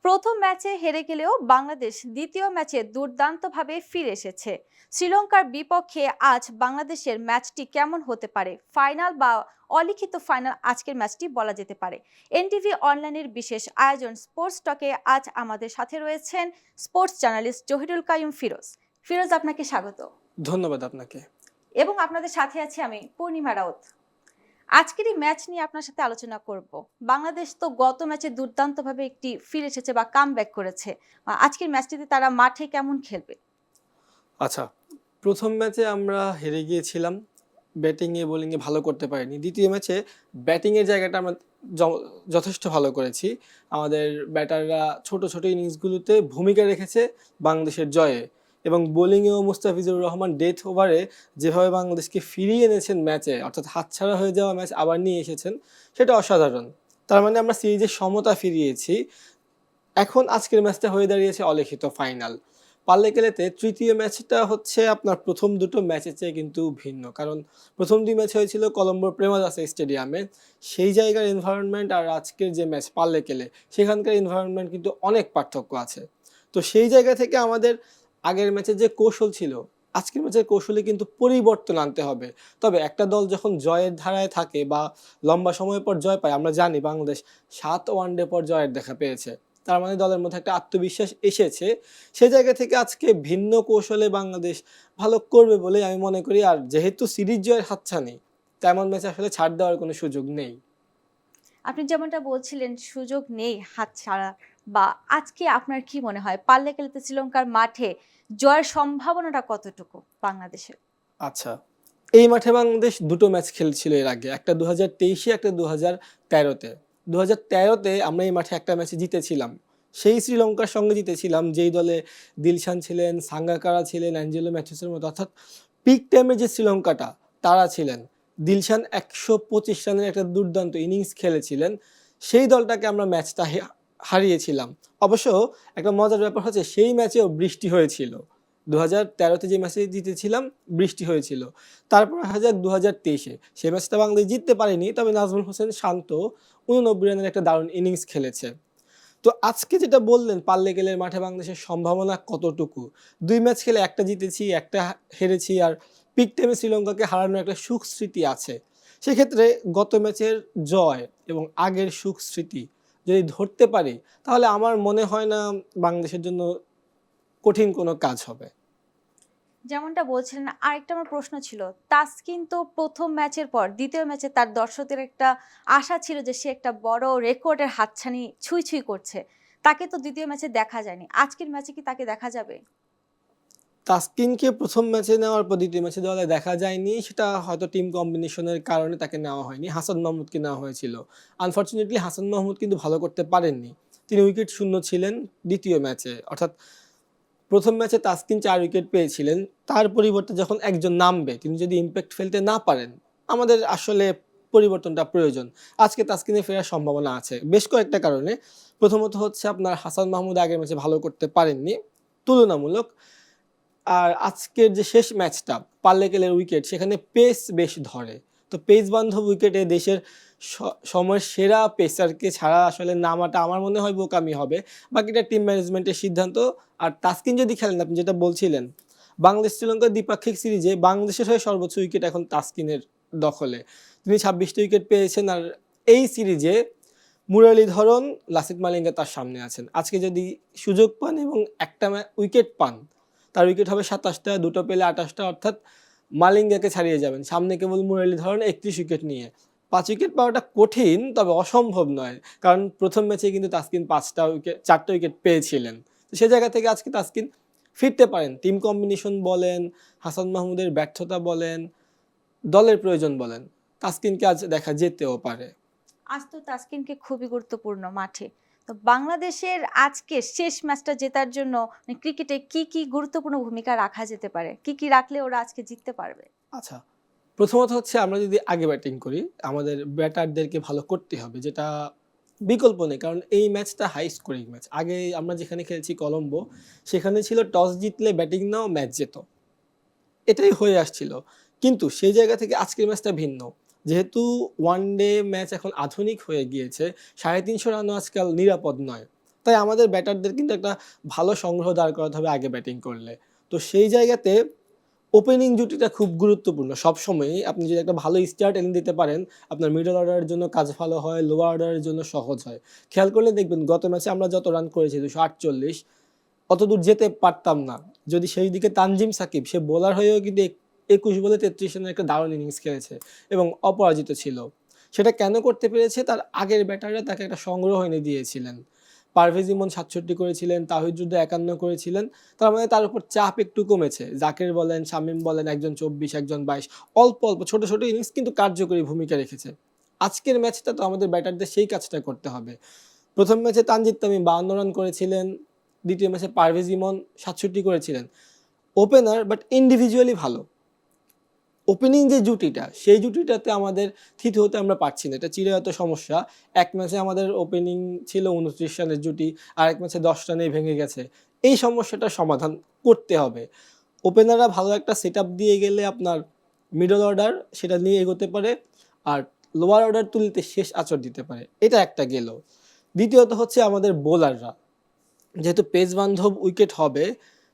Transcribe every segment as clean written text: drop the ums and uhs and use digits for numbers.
প্রথম ম্যাচে হেরে গেলেও বাংলাদেশ দ্বিতীয় ম্যাচে দুর্দান্তভাবে ফিরে এসেছে। শ্রীলঙ্কার বিপক্ষে আজ বাংলাদেশের ম্যাচটি কেমন হতে পারে, ফাইনাল বা অলিখিত ফাইনাল আজকের ম্যাচটি বলা যেতে পারে। এনটিভি অনলাইনের বিশেষ আয়োজন স্পোর্টস টকে আজ আমাদের সাথে রয়েছেন স্পোর্টস জার্নালিস্ট জহিরুল কাইয়ুম ফিরোজ। ফিরোজ, আপনাকে স্বাগত। ধন্যবাদ আপনাকে। এবং আপনাদের সাথে আছি আমি পূর্ণিমা রাউত। আজকের এই ম্যাচ নিয়ে আপনার সাথে আলোচনা করব। বাংলাদেশ তো গত ম্যাচে দুর্দান্তভাবে একটি ফিরে এসেছে বা কামব্যাক করেছে। আজকের ম্যাচটিতে তারা মাঠে কেমন খেলবে? আচ্ছা, প্রথম ম্যাচে আমরা হেরে গিয়েছিলাম, ব্যাটিংয়ে বোলিংয়ে ভালো করতে পারিনি। দ্বিতীয় ম্যাচে ব্যাটিংয়ের জায়গাটা আমরা যথেষ্ট ভালো করেছি। আমাদের ব্যাটাররা ছোট ছোট ইনিংসগুলোতে ভূমিকা রেখেছে বাংলাদেশের জয়ে, এবং বোলিংয়েও মুস্তাফিজুর রহমান ডেথ ওভারে যেভাবে বাংলাদেশকে ফিরিয়ে এনেছেন ম্যাচে, অর্থাৎ হাতছাড়া হয়ে যাওয়া ম্যাচ আবার নিয়ে এসেছেন, সেটা অসাধারণ। তার মানে আমরা সিরিজের সমতা ফিরিয়েছি। এখন আজকের ম্যাচটা হয়ে দাঁড়িয়েছে অলিখিত ফাইনাল। পাল্লেকেলেতে তৃতীয় ম্যাচটা হচ্ছে আপনার প্রথম দুটো ম্যাচের চেয়ে কিন্তু ভিন্ন, কারণ প্রথম দুই ম্যাচ হয়েছিল কলম্বোর প্রেমাদাসা স্টেডিয়ামে। সেই জায়গার এনভায়রনমেন্ট আর আজকের যে ম্যাচ পাল্লেকেলে, সেখানকার এনভায়রনমেন্ট কিন্তু অনেক পার্থক্য আছে। তো সেই জায়গা থেকে আমাদের আগের ম্যাচের যে কৌশল ছিল, আজকের ম্যাচের কৌশলে কিন্তু পরিবর্তন আনতে হবে। তবে একটা দল যখন জয়ের ধারায় থাকে বা লম্বা সময় পর জয় পায়, আমরা জানি বাংলাদেশ 7 ওয়ানডে পর জয়ের দেখা পেয়েছে, তার মানে দলের মধ্যে একটা আত্মবিশ্বাস এসেছে। সে জায়গা থেকে আজকে ভিন্ন কৌশলে বাংলাদেশ ভালো করবে বলে আমি মনে করি। আর যেহেতু সিরিজ জয়ের হাতছানি, তেমন ম্যাচে আসলে ছাড় দেওয়ার কোনো সুযোগ নেই। আপনি যেমনটা বলছিলেন সুযোগ নেই হাতছাড়া, বা আজকে আপনার কি মনে হয় পাল্লেকেলেতে শ্রীলঙ্কার মাঠে জয়ের সম্ভাবনাটা কতটুকু বাংলাদেশের? আচ্ছা, এই মাঠে বাংলাদেশ দুটো ম্যাচ খেলছিল এর আগে, একটা 2023-এ, একটা 2013-তে। 2013-তে আমরা এই মাঠে একটা ম্যাচে জিতেছিলাম, সেই শ্রীলঙ্কার সঙ্গে জিতেছিলাম যেই দলে দিলশান ছিলেন, সাঙ্গাকারা ছিলেন, অ্যাঞ্জেলো ম্যাথিউসের মতো, অর্থাৎ পিক টাইমে যে শ্রীলঙ্কাটা তারা ছিলেন। দিলশান 125 রানের একটা দুর্দান্ত ইনিংস খেলেছিলেন। সেই দলটাকে আমরা ম্যাচটা হারিয়েছিলাম। অবশ্য একটা মজার ব্যাপার হচ্ছে, সেই ম্যাচেও বৃষ্টি হয়েছিল। 2013-তে যে ম্যাচে জিতেছিলাম, বৃষ্টি হয়েছিল। তারপর 2023-এ সেই ম্যাচটা বাংলাদেশ জিততে পারেনি, তবে নাজমুল হোসেন শান্ত 89 রানের একটা দারুণ ইনিংস খেলেছে। তো আজকে যেটা বললেন পাল্লেকেলের মাঠে বাংলাদেশের সম্ভাবনা কতটুকু, দুই ম্যাচ খেলে একটা জিতেছি, একটা হেরেছি, আর পিক টাইমে শ্রীলঙ্কাকে হারানোর একটা সুখ স্মৃতি আছে। সেক্ষেত্রে গত ম্যাচের জয় এবং আগের সুখ স্মৃতি যদি ধরতে পারি, তাহলে আমার মনে হয় না বাংলাদেশের জন্য কঠিন কোনো কাজ হবে। যেমনটা বলছিলেন, আরেকটা আমার প্রশ্ন ছিল, তাসকিন তো প্রথম ম্যাচের পর দ্বিতীয় ম্যাচে তার দর্শকদের একটা আশা ছিল যে সে একটা বড় রেকর্ডের হাতছানি ছুঁই ছুঁই করছে। তাকে তো দ্বিতীয় ম্যাচে দেখা যায়নি, আজকের ম্যাচে কি তাকে দেখা যাবে? তাসকিনকে প্রথম ম্যাচে নেওয়ার পর দ্বিতীয় ম্যাচে দলে দেখা যায়নি, সেটা হয়তো টিম কম্বিনেশনের কারণে তাকে নেওয়া হয়নি। হাসান মাহমুদকে নেওয়া হয়েছিল। আনফর্চুনেটলি হাসান মাহমুদ কিন্তু ভালো করতে পারেননি, তিনি উইকেট শূন্য ছিলেন দ্বিতীয় ম্যাচে। অর্থাৎ প্রথম ম্যাচে তাসকিন 4 উইকেট পেয়েছিলেন, তার পরিবর্তে যখন একজন নামবে, তিনি যদি ইম্প্যাক্ট ফেলতে না পারেন, আমাদের আসলে পরিবর্তনটা প্রয়োজন। আজকে তাসকিনের ফেরার সম্ভাবনা আছে বেশ কয়েকটা কারণে। প্রথমত হচ্ছে আপনার হাসান মাহমুদ আগের ম্যাচে ভালো করতে পারেননি তুলনামূলক। আর আজকের যে শেষ ম্যাচটা পাল্লেকেলের উইকেট, সেখানে পেস বেশ ধরে। তো পেস বান্ধব উইকেটে দেশের সময়ের সেরা পেসারকে ছাড়া আসলে নামাটা আমার মনে হয় বোকামি হবে। বাকিটা টিম ম্যানেজমেন্টের সিদ্ধান্ত। আর তাসকিন যদি খেলেন, আপনি যেটা বলছিলেন, বাংলাদেশ শ্রীলঙ্কার দ্বিপাক্ষিক সিরিজে বাংলাদেশের হয়ে সর্বোচ্চ উইকেট এখন তাসকিনের দখলে। তিনি 26টা উইকেট পেয়েছেন। আর এই সিরিজে মুরলীধরন, লাসিথ মালিঙ্গা তার সামনে আছেন। আজকে যদি সুযোগ পান এবং একটা উইকেট পান, তার উইকেট হবে 27টা, দুটো পেলে 28টা, অর্থাৎ মালিঙ্গাকে ছাড়িয়ে যাবেন। সামনে কেবল মুরলীধরন 31 উইকেট নিয়ে। 5 উইকেট পাওয়াটা কঠিন, তবে অসম্ভব নয়, কারণ প্রথম ম্যাচে কিন্তু তাসকিন 4টা উইকেট পেয়েছিলেন। তো সে জায়গা থেকে আজকে তাসকিন ফিরতে পারেন। টিম কম্বিনেশন বলেন, হাসান মাহমুদের ব্যর্থতা বলেন, দলের প্রয়োজন বলেন, তাসকিনকে আজ দেখা যেতেও পারে। আজ তো তাসকিনকে খুবই গুরুত্বপূর্ণ মাঠে। তো বাংলাদেশের আজকে শেষ ম্যাচটা জেতার জন্য ক্রিকেটে কি কি গুরুত্বপূর্ণ ভূমিকা রাখা যেতে পারে, কি কি রাখলে ওরা আজকে জিততে পারবে? আচ্ছা, প্রথমত হচ্ছে আমরা যদি আগে ব্যাটিং করি, আমাদের ব্যাটারদেরকে ভালো করতে হবে, যেটা বিকল্প নেই, কারণ এই ম্যাচটা হাই স্কোরিং ম্যাচ। আগে আমরা যেখানে খেলছি কলম্বো, সেখানে ছিল টস জিতলে ব্যাটিং নাও, ম্যাচ যেত, এটাই হয়ে আসছিল। কিন্তু সেই জায়গা থেকে আজকের ম্যাচটা ভিন্ন। যেহেতু ওয়ান ডে ম্যাচ এখন আধুনিক হয়ে গিয়েছে, 350 রানও আজকাল নিরাপদ নয়। তাই আমাদের ব্যাটারদের কিন্তু একটা ভালো সংগ্রহ দাঁড় করাতে হবে আগে ব্যাটিং করলে। তো সেই জায়গাতে ওপেনিং জুটিটা খুব গুরুত্বপূর্ণ। সবসময়ই আপনি যদি একটা ভালো স্টার্ট এনে দিতে পারেন, আপনার মিডল অর্ডারের জন্য কাজ ভালো হয়, লোয়ার অর্ডারের জন্য সহজ হয়। খেয়াল করলে দেখবেন গত ম্যাচে আমরা যত রান করেছি 248, অতদূর যেতে পারতাম না। যদি সেই দিকে তানজিম সাকিব, সে বোলার হয়েও কিন্তু 21 বলে 33 রানের একটা দারুণ ইনিংস খেলেছে এবং অপরাজিত ছিল। সেটা কেন করতে পেরেছে? তার আগের ব্যাটাররা তাকে একটা সংগ্রহ এনে দিয়েছিলেন। পারভেজ ইমন 67 করেছিলেন, তাহিদ হৃদয় 51 করেছিলেন। তার মানে তার উপর চাপ একটু কমেছে। জাকের বলেন, শামীম বলেন, একজন 24, একজন 22, অল্প, অল্প ছোট, ছোট ইনিংস কিন্তু কার্যকরী ভূমিকা রেখেছে। আজকের ম্যাচটা তো আমাদের ব্যাটারদের সেই কাজটা করতে হবে। প্রথম ম্যাচে তানজিদ তামিম 52 রান করেছিলেন, দ্বিতীয় ম্যাচে পারভেজ ইমন 67 করেছিলেন। ওপেনার বাট ইন্ডিভিজুয়ালি ভালো। ওপেনিং যে জুটিটা, সেই জুটিটাতে আমাদের থিত হতে আমরা পারছি না। এটা চিরায়ত সমস্যা। এক ম্যাচে আমাদের ওপেনিং ছিল 29 রানের জুটি, আরেক ম্যাচে 10 রানেই ভেঙে গেছে। এই সমস্যাটার সমাধান করতে হবে। ওপেনাররা ভালো একটা সেটআপ দিয়ে গেলে আপনার মিডল অর্ডার সেটা নিয়ে এগোতে পারে, আর লোয়ার অর্ডার তুলতে শেষ আঁচড় দিতে পারে। এটা একটা গেল। দ্বিতীয়ত হচ্ছে আমাদের বোলাররা। যেহেতু পেস বান্ধব উইকেট হবে,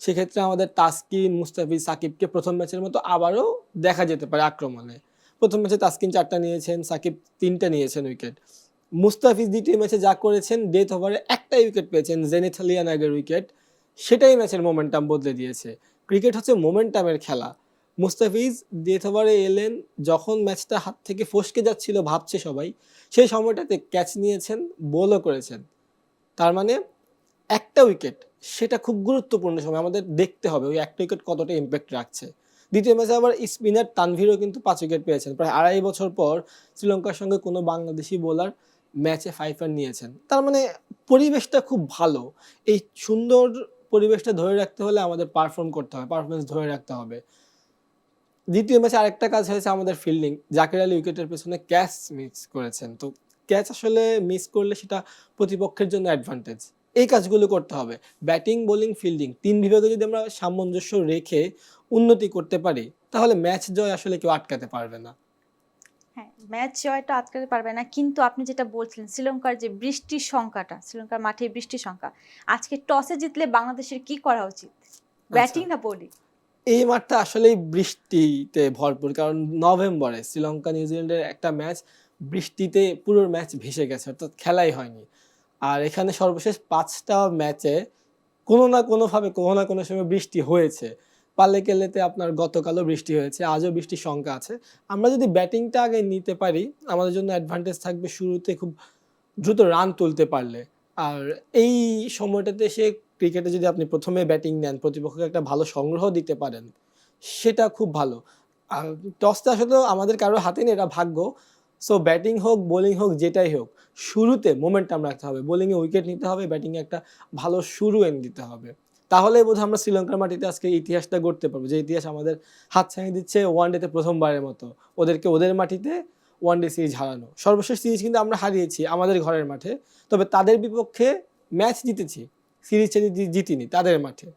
সেক্ষেত্রে আমাদের তাসকিন, মুস্তাফিজ, সাকিবকে প্রথম ম্যাচের মতো আবারও দেখা যেতে পারে আক্রমণে। প্রথম ম্যাচে তাসকিন 4টা নিয়েছেন, সাকিব 3টা নিয়েছেন উইকেট। মুস্তাফিজ দ্বিতীয় ম্যাচে যা করেছেন, ডেথ ওভারে একটাই উইকেট পেয়েছেন, জেনিথ আলিয়ানাগের উইকেট। সেটাই ম্যাচের মোমেন্টাম বদলে দিয়েছে। ক্রিকেট হচ্ছে মোমেন্টামের খেলা। মুস্তাফিজ ডেথ ওভারে এলেন যখন ম্যাচটা হাত থেকে ফসকে যাচ্ছিল ভাবছে সবাই, সেই সময়টাতে ক্যাচ নিয়েছেন, বোলও করেছেন। তার মানে একটা উইকেট, সেটা খুব গুরুত্বপূর্ণ সময় আমাদের দেখতে হবে ওই একটা উইকেট কতটা ইম্প্যাক্ট রাখছে। দ্বিতীয় ম্যাচে আবার স্পিনার তানভীরও কিন্তু 5 উইকেট পেয়েছেন। প্রায় 2.5 বছর পর শ্রীলঙ্কার সঙ্গে কোনো বাংলাদেশি বোলার ম্যাচে 5 রান নিয়েছেন। তার মানে পরিবেশটা খুব ভালো। এই সুন্দর পরিবেশটা ধরে রাখতে হলে আমাদের পারফর্ম করতে হবে, পারফরমেন্স ধরে রাখতে হবে। দ্বিতীয় ম্যাচে আরেকটা কাজ হয়েছে আমাদের ফিল্ডিং। জাকের আলী উইকেটের পেছনে ক্যাচ মিস করেছেন। তো ক্যাচ আসলে মিস করলে সেটা প্রতিপক্ষের জন্য অ্যাডভান্টেজ। এই কাজগুলো করতে হবে। ব্যাটিং, বোলিং, ফিল্ডিং 3 বিভাগে যদি আমরা সামঞ্জস্য রেখে উন্নতি করতে পারি, তাহলে ম্যাচ জয় আসলে কেউ আটকাতে পারবে না। হ্যাঁ, ম্যাচ জয়টা আটকাতে পারবে না। কিন্তু আপনি যেটা বলছিলেন শ্রীলঙ্কার যে বৃষ্টির সংখ্যাটা, শ্রীলঙ্কার মাঠে বৃষ্টির সংখ্যা। আজকে টসে জিতলে বাংলাদেশের কি করা উচিত? আচ্ছা, ব্যাটিং না বোলিং? এই মাঠটা আসলেই বৃষ্টিতে ভরপুর। কারণ নভেম্বরে শ্রীলঙ্কা নিউজিল্যান্ডের একটা ম্যাচ বৃষ্টিতে পুরো ম্যাচ ভেসে গেছে, অর্থাৎ খেলাই হয়নি। আর এখানে সর্বশেষ 5টা ম্যাচে কোনো না কোনোভাবে কোনো না কোনো সময় বৃষ্টি হয়েছে। পাল্লে-কেল্লেতে আপনার গতকালও বৃষ্টি হয়েছে, আজও বৃষ্টির শঙ্কা আছে। আমরা যদি ব্যাটিংটা আগে নিতে পারি, আমাদের জন্য অ্যাডভান্টেজ থাকবে শুরুতে খুব দ্রুত রান তুলতে পারলে। আর এই সময়টাতে এসে ক্রিকেটে যদি আপনি ১ম এ ব্যাটিং নেন, প্রতিপক্ষকে একটা ভালো সংগ্রহ দিতে পারেন, সেটা খুব ভালো। আর টসটা আসলেও আমাদের কারো হাতে নেই, এটা ভাগ্য। সো ব্যাটিং হোক, বোলিং হোক, যেটাই হোক, শুরুতে মোমেন্টাম রাখতে হবে। বোলিংয়ে উইকেট নিতে হবে, ব্যাটিংয়ে একটা ভালো শুরু এনে দিতে হবে। তাহলেই বোধহয় আমরা শ্রীলঙ্কার মাটিতে আজকে ইতিহাসটা গড়তে পারবো। যে ইতিহাস আমাদের হাতছানি দিচ্ছে ওয়ানডেতে প্রথমবারের মতো। ওদেরকে ওদের মাটিতে ওয়ানডে সিরিজ হারানো। সর্বশেষ সিরিজ কিন্তু আমরা হারিয়েছি আমাদের ঘরের মাঠে। তবে তাদের বিপক্ষে ম্যাচ জিতেছি। সিরিজটা জিতিনি তাদের মাঠে।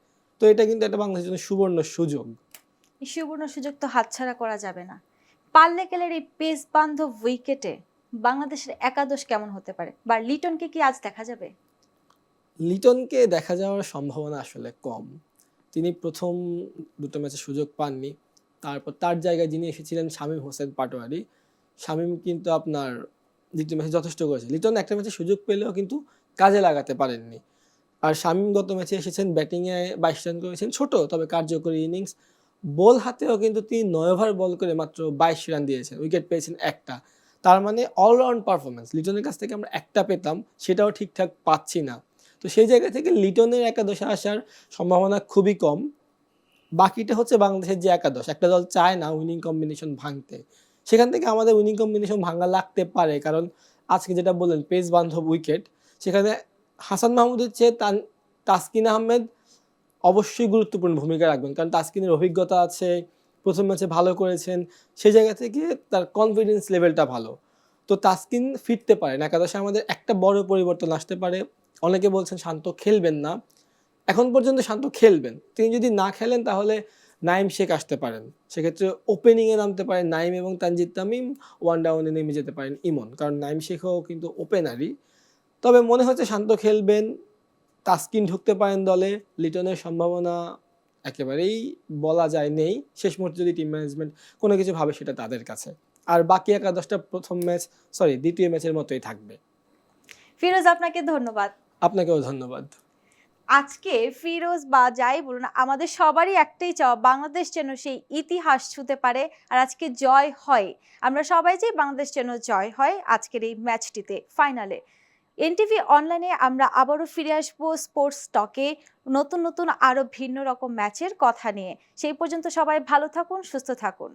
তো এটা কিন্তু একটা বাংলাদেশের জন্য সুবর্ণ সুযোগ। এই সুবর্ণ সুযোগ তো হাতছাড়া করা যাবে না। পাল্লে-কেলের এই পেস বান্ধব উইকেটে বাংলাদেশের একাদশ কেমন হতে পারে? বা লিটনকে কি আজ দেখা যাবে? লিটনকে দেখা যাওয়ার সম্ভাবনা আসলে কম। তিনি প্রথম ২টো ম্যাচে সুযোগ পাননি। তারপর তার জায়গায় যিনি এসেছিলেন শামীম হোসেন পাটোয়ারি। শামীম কিন্তু আপনার ২য় ম্যাচে যথেষ্ট করেছে। লিটন একটা ম্যাচে সুযোগ পেলেও কিন্তু কাজে লাগাতে পারেননি। আর শামীম গত ম্যাচে এসেছেন ব্যাটিংয়ে 22 রান করেছেন, ছোট তবে কার্যকরী ইনিংস। বল হাতেও কিন্তু তিনি ৯ ওভার বল করে মাত্র 22 রান দিয়েছেন। উইকেট পেয়েছেন একটা। তার মানে অলরাউন্ড পারফরম্যান্স। লিটনের কাছ থেকে আমরা একটা পেতাম, সেটাও ঠিকঠাক পাচ্ছি না। তো সেই জায়গা থেকে লিটনের একাদশে আসার সম্ভাবনা খুবই কম। বাকিটা হচ্ছে বাংলাদেশের যে একাদশ, একটা দল চায় না উইনিং কম্বিনেশন ভাঙতে। সেখান থেকে আমাদের উইনিং কম্বিনেশন ভাঙা লাগতে পারে। কারণ আজকে যেটা বললেন পেস বান্ধব উইকেট, সেখানে হাসান মাহমুদের চেয়ে তাসকিন আহমেদ অবশ্যই গুরুত্বপূর্ণ ভূমিকা রাখবেন। কারণ তাসকিনের অভিজ্ঞতা আছে, প্রথম ম্যাচে ভালো করেছেন। সেই জায়গা থেকে তার কনফিডেন্স লেভেলটা ভালো। তো তাসকিন ফিরতে পারেন। একাদশে আমাদের একটা বড় পরিবর্তন আসতে পারে। অনেকে বলছেন শান্ত খেলবেন না। এখন পর্যন্ত শান্ত খেলবেন। তিনি যদি না খেলেন তাহলে নাঈম শেখ আসতে পারেন। সেক্ষেত্রে ওপেনিংয়ে নামতে পারেন নাঈম এবং তানজিদ তামিম, ওয়ান ডাউনে নেমে যেতে পারেন ইমন। কারণ নাঈম শেখও কিন্তু ওপেনারই। তবে মনে হচ্ছে শান্ত খেলবেন। তাসকিন ঢুকতে পারেন দলে, লিটনের সম্ভাবনা একেবারেই বলা যায় নেই। শেষ মুহূর্তে যদি টিম ম্যানেজমেন্ট কোনো কিছু ভাবে সেটা তাদের কাছে। আর বাকি একাদশটা দ্বিতীয় ম্যাচের মতোই থাকবে। ফিরোজ, আপনাকে ধন্যবাদ। আপনাকেও ধন্যবাদ। আজকে ফিরোজ বা যাই বলুন, আমাদের সবারই একটাই চাওয়া, বাংলাদেশ যেন সেই ইতিহাস ছুঁতে পারে আর আজকে জয় হয়। আমরা সবাই চাই বাংলাদেশ যেন জয় হয় আজকের এই ম্যাচটিতে, ফাইনালে। এনটিভি অনলাইনে আমরা আবারও ফিরে আসবো স্পোর্টস টকে নতুন নতুন আরো ভিন্ন রকম ম্যাচের কথা নিয়ে। সেই পর্যন্ত সবাই ভালো থাকুন, সুস্থ থাকুন।